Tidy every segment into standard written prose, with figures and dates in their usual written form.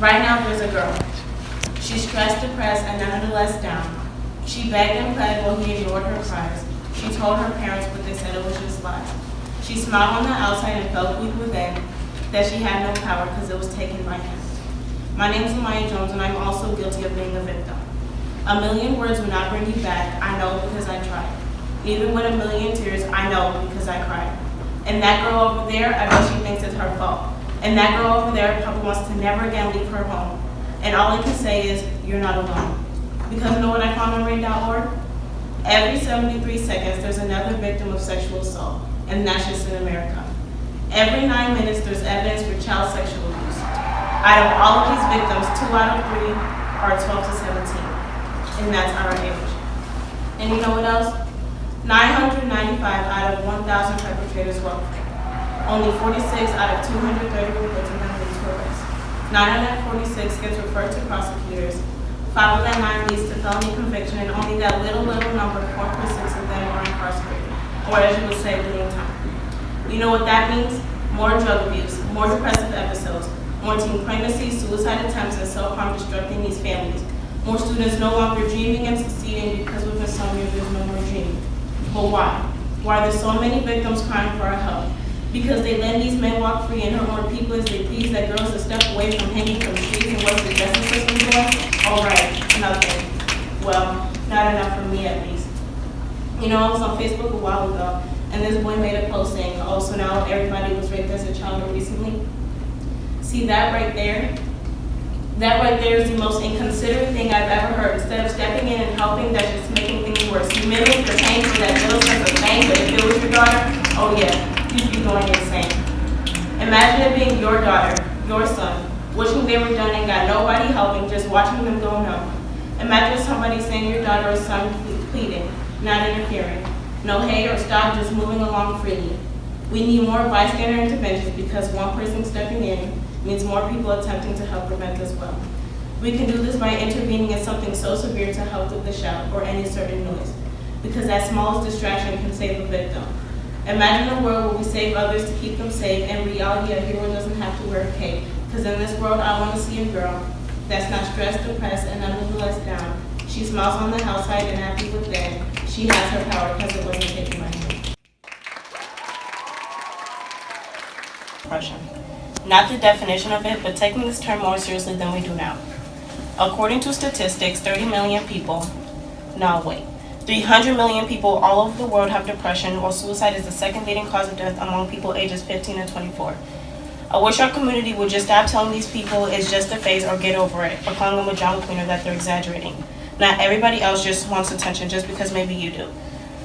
Right now, there's a girl. She's stressed, depressed, and nonetheless down. She begged and pled while he ignored her cries. She told her parents, but they said it was just lies. She smiled on the outside and felt weak within, that she had no power because it was taken by him. My name is LeMya Jones, and I'm also guilty of being a victim. A million words will not bring you back. I know because I tried. Even with a million tears, I know because I cried. And that girl over there, I bet she thinks it's her fault. And that girl over there probably wants to never again leave her home. And all I can say is, you're not alone. Because you know what I found on rain.org? Every 73 seconds, there's another victim of sexual assault. And that's just in America. Every 9 minutes, there's evidence for child sexual abuse. Out of all of these victims, 2 out of 3 are 12 to 17. And that's our age. And you know what else? 995 out of 1,000 perpetrators were only 46 out of 230 reports of them lead to arrest. 9 out of 46 gets referred to prosecutors. 5 of that 9 leads to felony conviction, and only that little number, 4.6 of them are incarcerated, or as you would say, doing time. You know what that means? More drug abuse, more depressive episodes, more teen pregnancies, suicide attempts, and self-harm destructing these families. More students no longer dreaming and succeeding because with insomnia there's no more dreaming. But why? Why are there so many victims crying for our help? Because they let these men walk free and hurt more people as they please that girls to step away from hanging from trees, and what's the justice system doing? All right, nothing. Well, not enough for me at least. You know, I was on Facebook a while ago, and this boy made a post saying, oh, so now everybody was raped as a child recently? See that right there? That right there is the most inconsiderate thing I've ever heard. Instead of stepping in and helping, that's just making things worse. You mimic your pain for that little sense of pain, but if it was your daughter, oh yeah, you'd be going insane. Imagine it being your daughter, your son, wishing they were done and got nobody helping, just watching them go numb. Imagine somebody saying your daughter or son pleading, not interfering. No hey or stop, just moving along freely. We need more bystander interventions because one person stepping in means more people attempting to help prevent as well. We can do this by intervening in something so severe to help with the shout or any certain noise, because that smallest distraction can save a victim. Imagine a world where we save others to keep them safe, and in reality a hero doesn't have to wear a cape, because in this world I want to see a girl that's not stressed, depressed, and nonetheless down. She smiles on the outside and happy within. She has her power because it wasn't taken by him. Depression. Not the definition of it, but taking this term more seriously than we do now. According to statistics, 30 million people, 300 million people all over the world have depression, while suicide is the second leading cause of death among people ages 15 and 24. I wish our community would just stop telling these people it's just a phase or get over it, or calling them a drama queen or that they're exaggerating. Not everybody else just wants attention just because maybe you do.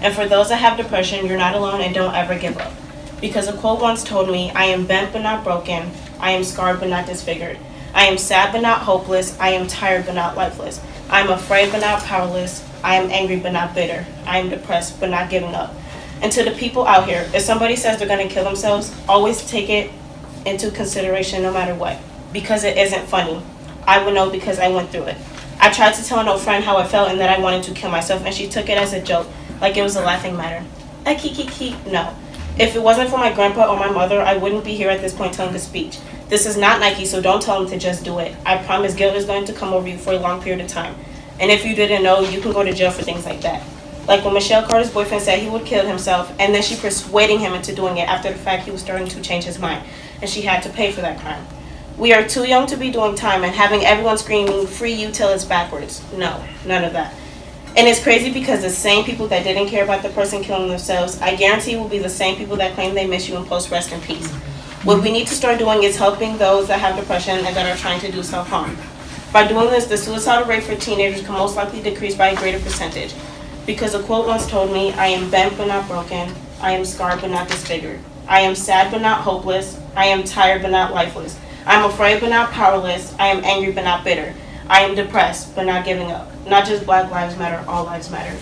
And for those that have depression, you're not alone and don't ever give up. Because a quote once told me, I am bent but not broken, I am scarred but not disfigured. I am sad but not hopeless, I am tired but not lifeless. I am afraid but not powerless, I am angry but not bitter. I am depressed but not giving up. And to the people out here, if somebody says they're going to kill themselves, always take it into consideration no matter what. Because it isn't funny. I would know because I went through it. I tried to tell an old friend how I felt and that I wanted to kill myself, and she took it as a joke, like it was a laughing matter. No. If it wasn't for my grandpa or my mother, I wouldn't be here at this point telling the speech. This is not Nike, so don't tell them to just do it. I promise guilt is going to come over you for a long period of time. And if you didn't know, you can go to jail for things like that. Like when Michelle Carter's boyfriend said he would kill himself, and then she persuading him into doing it after the fact he was starting to change his mind, and she had to pay for that crime. We are too young to be doing time and having everyone screaming, free you till it's backwards. No, none of that. And it's crazy because the same people that didn't care about the person killing themselves, I guarantee will be the same people that claim they miss you and post rest in peace. What we need to start doing is helping those that have depression and that are trying to do self-harm. By doing this, the suicidal rate for teenagers can most likely decrease by a greater percentage. Because a quote once told me, I am bent but not broken, I am scarred but not disfigured. I am sad but not hopeless, I am tired but not lifeless. I am afraid but not powerless, I am angry but not bitter. I am depressed but not giving up. Not just Black Lives Matter, all lives matter.